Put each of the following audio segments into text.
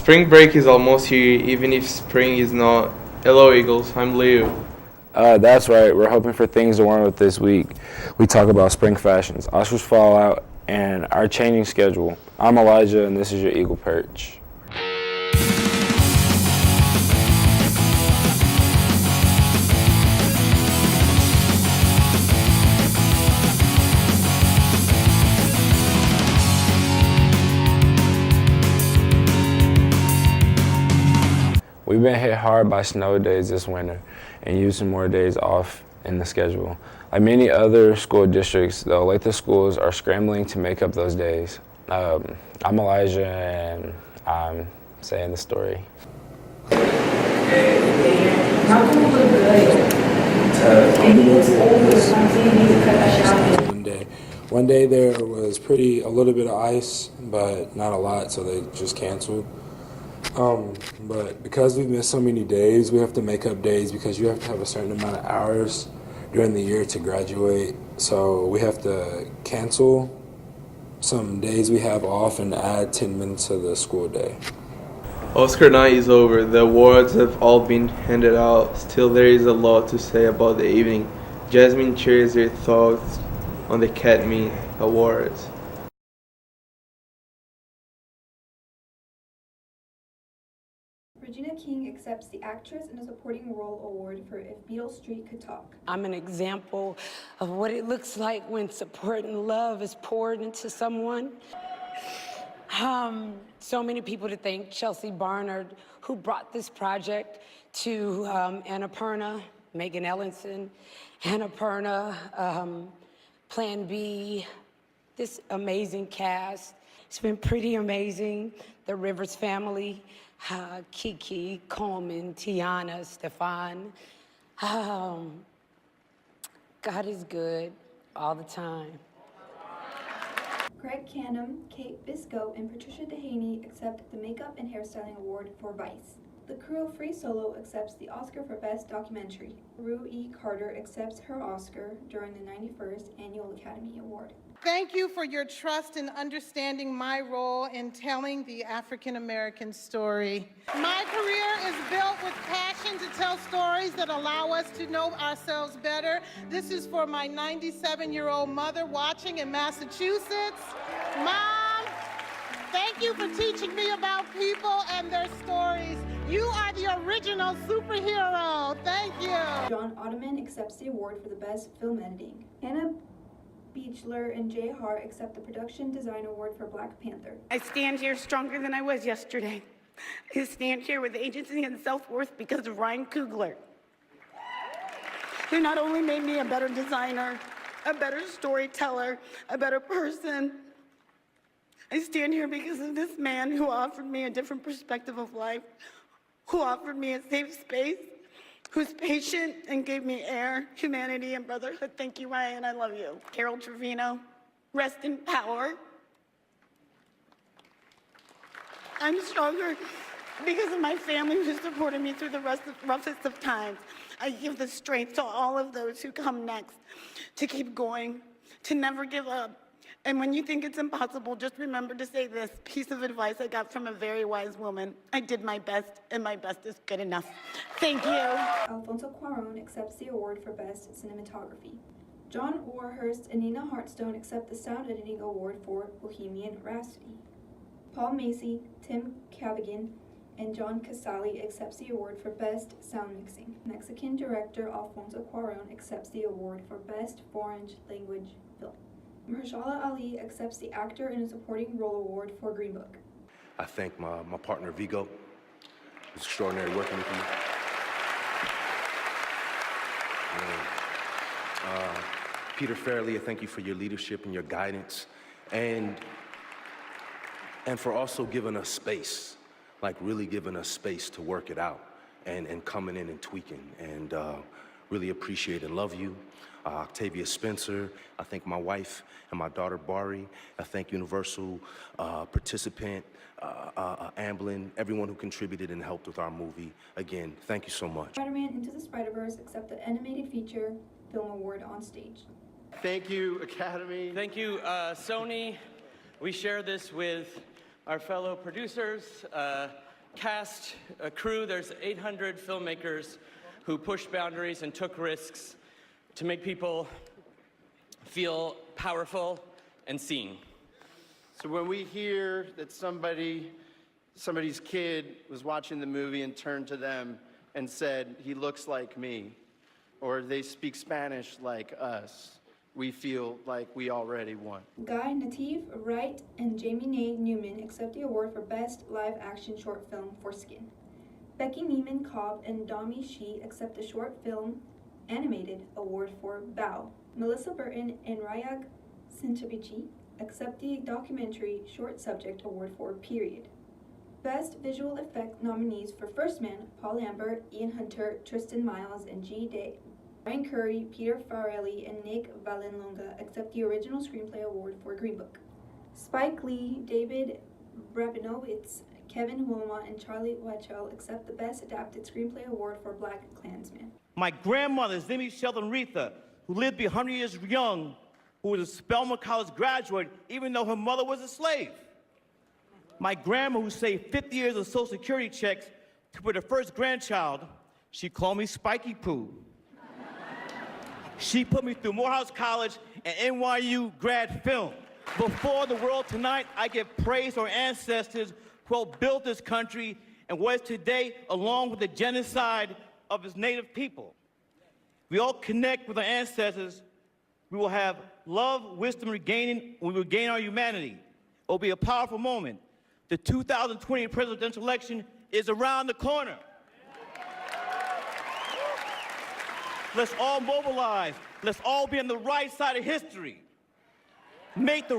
Spring break is almost here, even if spring is not. Hello, Eagles. I'm Leo. That's right. We're hoping for things to warm up this week. We talk about spring fashions, Oscars fallout, and our changing schedule. I'm Elijah, and this is your Eagle Perch. We've been hit hard by snow days this winter and used some more days off in the schedule. Like many other school districts, the Olathe schools are scrambling to make up those days. I'm Elijah, and I'm saying the story. One day there was a little bit of ice, but not a lot, so they just canceled. But because we've missed so many days, we have to make up days because you have to have a certain amount of hours during the year to graduate. So we have to cancel some days we have off and add 10 minutes to the school day. Oscar night is over. The awards have all been handed out. Still, there is a lot to say about the evening. Jasmine shares her thoughts on the Academy Awards. Regina King accepts the Actress in a Supporting Role Award for If Beale Street Could Talk. I'm an example of what it looks like when support and love is poured into someone. So many people to thank. Chelsea Barnard, who brought this project to Annapurna, Megan Ellenson, Annapurna, Plan B, this amazing cast. It's been pretty amazing. The Rivers family. Kiki, Coleman, Tiana, Stefan. God is good all the time. Greg Canham, Kate Bisco, and Patricia Dehaney accept the Makeup and Hairstyling Award for Vice. The crew of Free Solo accepts the Oscar for Best Documentary. Rue E. Carter accepts her Oscar during the 91st Annual Academy Award. Thank you for your trust in understanding my role in telling the African American story. My career is built with passion to tell stories that allow us to know ourselves better. This is for my 97-year-old mother watching in Massachusetts. Mom, thank you for teaching me about people and their stories. You are the original superhero. Thank you. John Ottoman accepts the award for the Best Film Editing. Hannah Beechler and Jay Hart accept the Production Design Award for Black Panther. I stand here stronger than I was yesterday. I stand here with agency and self-worth because of Ryan Coogler, who not only made me a better designer, a better storyteller, a better person. I stand here because of this man who offered me a different perspective of life, who offered me a safe space, who's patient and gave me air, humanity, and brotherhood. Thank you, Ryan. I love you. Carol Trevino, rest in power. I'm stronger because of my family who supported me through the roughest of times. I give the strength to all of those who come next to keep going, to never give up. And when you think it's impossible, just remember to say this piece of advice I got from a very wise woman. I did my best, and my best is good enough. Thank you. Alfonso Cuarón accepts the award for Best Cinematography. John Warhurst and Nina Hartstone accept the Sound Editing Award for Bohemian Rhapsody. Paul Macy, Tim Cavaghan, and John Casali accepts the award for Best Sound Mixing. Mexican director Alfonso Cuarón accepts the award for Best Foreign Language Film. Mahershala Ali accepts the Actor in a Supporting Role Award for Green Book. I thank my partner Vigo. It's extraordinary working with you. Peter Farrelly, I thank you for your leadership and your guidance, and for also giving us space, like really giving us space to work it out and coming in and tweaking, and really appreciate and love you. Octavia Spencer, I thank my wife and my daughter Bari. I thank Universal participant, Amblin, everyone who contributed and helped with our movie. Again, thank you so much. Spider-Man Into the Spider-Verse accept the Animated Feature Film Award on stage. Thank you, Academy. Thank you, Sony. We share this with our fellow producers, cast, a crew, there's 800 filmmakers who pushed boundaries and took risks to make people feel powerful and seen. So when we hear that somebody's kid was watching the movie and turned to them and said, "He looks like me," or "They speak Spanish like us," we feel like we already won. Guy Nativ Wright and Jamie Nay Newman accept the award for Best Live Action Short Film for Skin. Becky Neiman Cobb and Dami Shi accept the Short Film Animated Award for Bow. Melissa Burton and Rayag Sintabichi accept the Documentary Short Subject Award for Period. Best Visual Effect nominees for First Man, Paul Lambert, Ian Hunter, Tristan Miles, and G. Day. Ryan Curry, Peter Farrelly, and Nick Vallelonga accept the Original Screenplay Award for Green Book. Spike Lee, David Rabinowitz, Kevin Wilmot, and Charlie Weichel accept the Best Adapted Screenplay Award for Black Klansman. My grandmother, Zimmy Sheldon Retha, who lived to be 100 years young, who was a Spelman College graduate, even though her mother was a slave. My grandma, who saved 50 years of Social Security checks to put her first grandchild, she called me Spiky Poo. She put me through Morehouse College and NYU grad film. Before the world tonight, I give praise to our ancestors who helped build this country and what is today, along with the genocide of its native people. We all connect with our ancestors. We will have love, wisdom, we will gain our humanity. It will be a powerful moment. The 2020 presidential election is around the corner. Let's all mobilize. Let's all be on the right side of history. Make the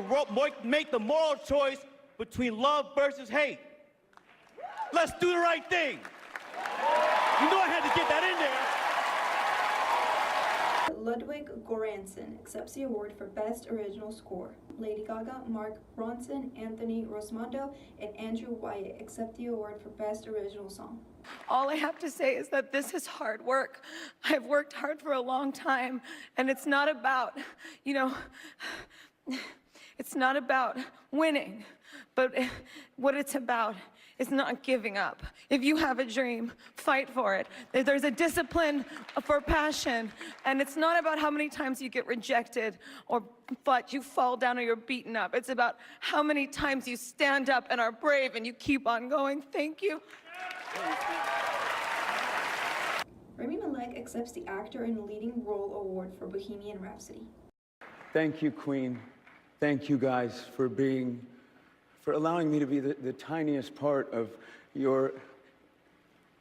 moral choice between love versus hate. Let's do the right thing. You know I had to get that in there. Ludwig Göransson accepts the award for Best Original Score. Lady Gaga, Mark Ronson, Anthony Rosmondo, and Andrew Wyatt accept the award for Best Original Song. All I have to say is that this is hard work. I've worked hard for a long time, and it's not about, it's not about winning, but what it's about is not giving up. If you have a dream, fight for it. There's a discipline for passion, and it's not about how many times you get rejected or but you fall down or you're beaten up. It's about how many times you stand up and are brave and you keep on going. Thank you. Rami Malek accepts the Actor in a Leading Role Award for Bohemian Rhapsody. Thank you, Queen. Thank you guys for allowing me to be the tiniest part of your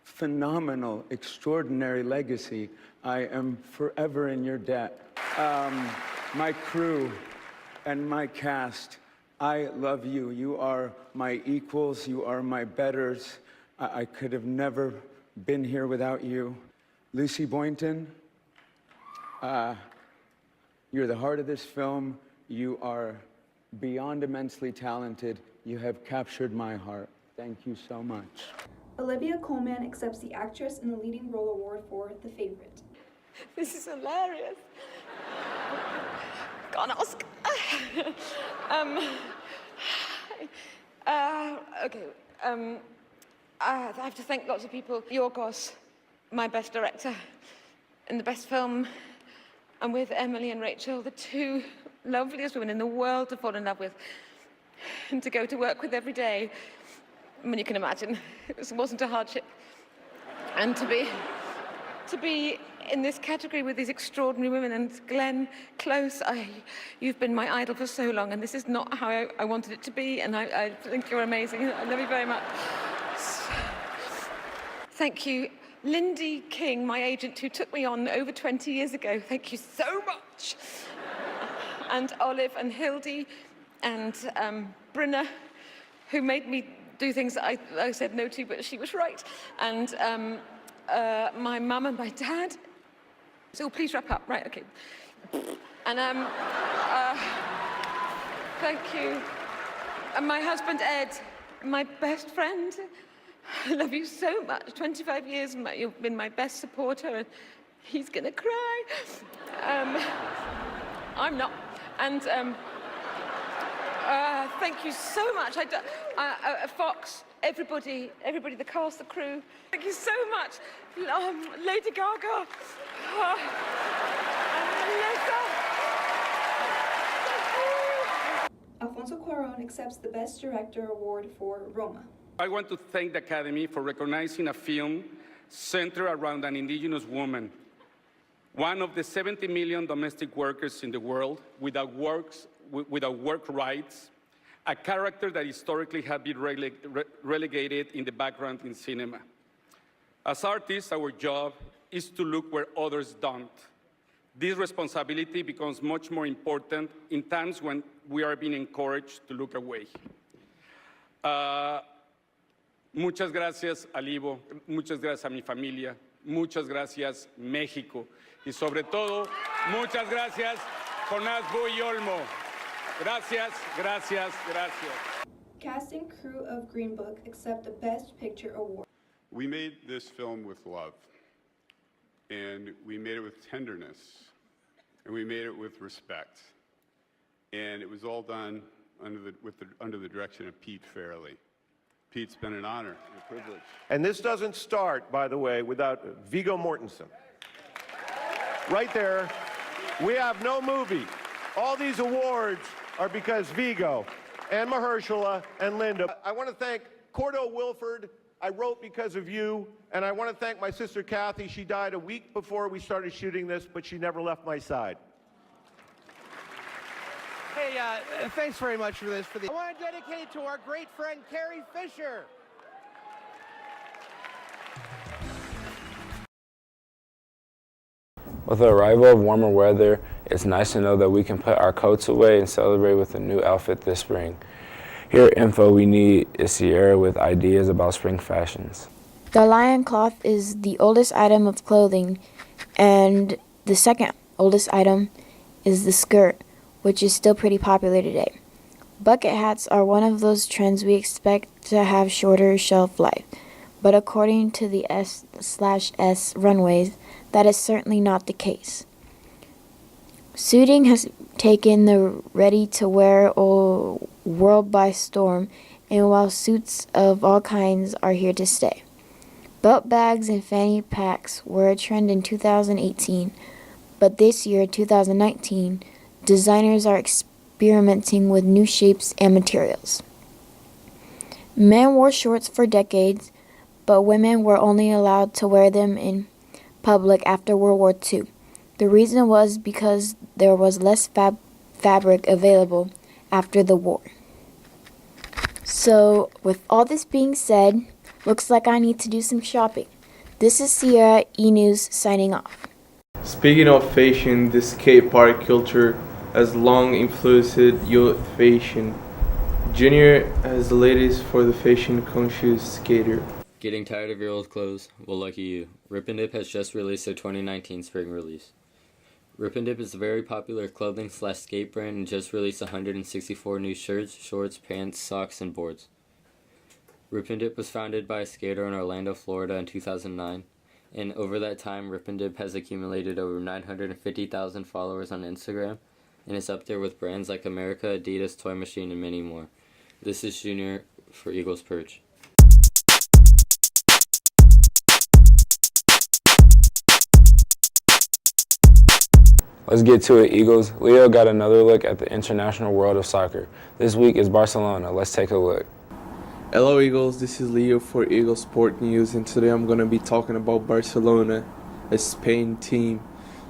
phenomenal, extraordinary legacy. I am forever in your debt. My crew and my cast, I love you. You are my equals. You are my betters. I could have never been here without you. Lucy Boynton, you're the heart of this film. You are beyond immensely talented. You have captured my heart. Thank you so much. Olivia Colman accepts the Actress in a Leading Role Award for The Favorite. This is hilarious. Go on, Oscar. I have to thank lots of people. Yorgos, my best director, and the best film. I'm with Emily and Rachel, the two loveliest women in the world to fall in love with and to go to work with every day. I mean, you can imagine, it wasn't a hardship. And to be in this category with these extraordinary women, and Glenn Close, you've been my idol for so long, and this is not how I wanted it to be, and I think you're amazing. I love you very much. Thank you. Lindy King, my agent, who took me on over 20 years ago. Thank you so much. And Olive and Hildy and Brynna, who made me do things that I said no to, but she was right. And my mum and my dad. So please wrap up. Right, okay. And thank you. And my husband, Ed, my best friend. I love you so much. 25 years, you've been my best supporter, and he's gonna cry. I'm not. And Thank you so much. Fox, everybody, the cast, the crew. Thank you so much. Lady Gaga, Melissa. Alfonso Cuarón accepts the Best Director award for Roma. I want to thank the Academy for recognizing a film centered around an indigenous woman, one of the 70 million domestic workers in the world without work rights, a character that historically had been relegated in the background in cinema. As artists, our job is to look where others don't. This responsibility becomes much more important in times when we are being encouraged to look away. Muchas gracias al Ivo, muchas gracias a mi familia, muchas gracias México y sobre todo, muchas gracias Jonás Buy Olmo. Gracias, gracias, gracias. Cast and crew of Green Book accept the Best Picture award. We made this film with love, and we made it with tenderness, and we made it with respect, and it was all done under the direction of Pete Fairley. Pete's been an honor and a privilege. And this doesn't start, by the way, without Viggo Mortensen. Right there, we have no movie. All these awards are because Viggo and Mahershala and Linda. I want to thank Cordo Wilford. I wrote because of you, and I want to thank my sister Kathy. She died a week before we started shooting this, but she never left my side. Hey, thanks very much for this. I want to dedicate it to our great friend Carrie Fisher. With the arrival of warmer weather, it's nice to know that we can put our coats away and celebrate with a new outfit this spring. Here at Info We Need is Sierra with ideas about spring fashions. The lion cloth is the oldest item of clothing, and the second oldest item is the skirt, which is still pretty popular today. Bucket hats are one of those trends we expect to have shorter shelf life, but according to the S/S runways, that is certainly not the case. Suiting has taken the ready-to-wear world by storm, and while suits of all kinds are here to stay. Belt bags and fanny packs were a trend in 2018, but this year, 2019, designers are experimenting with new shapes and materials. Men wore shorts for decades, but women were only allowed to wear them in public after World War II. The reason was because there was less fabric available after the war. So, with all this being said, looks like I need to do some shopping. This is Sierra E-News signing off. Speaking of fashion, the skate park culture has long influenced youth fashion. Junior has the latest for the fashion-conscious skater. Getting tired of your old clothes? Well, lucky you. Rip and Dip has just released their 2019 spring release. Rip and Dip is a very popular clothing/skate brand and just released 164 new shirts, shorts, pants, socks, and boards. Rip and Dip was founded by a skater in Orlando, Florida in 2009, and over that time, Rip and Dip has accumulated over 950,000 followers on Instagram, and is up there with brands like America, Adidas, Toy Machine, and many more. This is Junior for Eagles Perch. Let's get to it, Eagles. Leo got another look at the international world of soccer. This week is Barcelona. Let's take a look. Hello Eagles, this is Leo for Eagles Sport News, and today I'm going to be talking about Barcelona, a Spain team.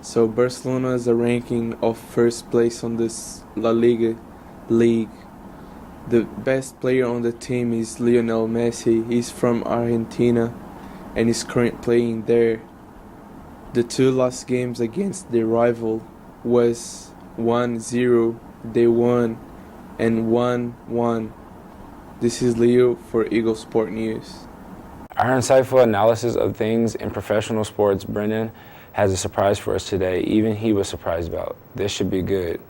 So Barcelona is a ranking of first place on this La Liga league. The best player on the team is Lionel Messi. He's from Argentina and is currently playing there. The two last games against their rival was 1-0, they won, and 1-1. This is Leo for Eagle Sport News. Our insightful analysis of things in professional sports, Brendan has a surprise for us today. Even he was surprised about. This should be good.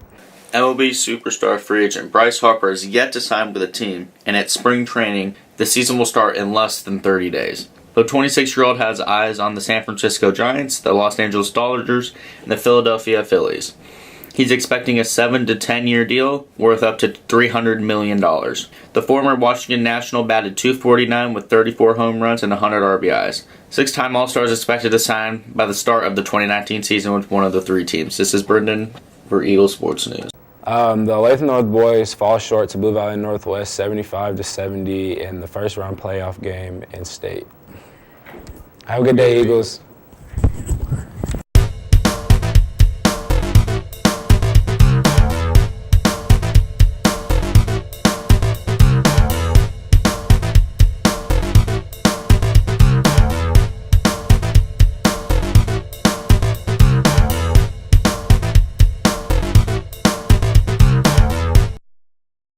MLB superstar free agent Bryce Harper is yet to sign with a team, and at spring training, the season will start in less than 30 days. The 26-year-old has eyes on the San Francisco Giants, the Los Angeles Dodgers, and the Philadelphia Phillies. He's expecting a 7 to 10 year deal worth up to $300 million. The former Washington National batted .249 with 34 home runs and 100 RBIs. Six-time All-Star is expected to sign by the start of the 2019 season with one of the three teams. This is Brendan for Eagle Sports News. The Olathe North boys fall short to Blue Valley Northwest 75-70 in the first round playoff game in state. Have a good day, Eagles.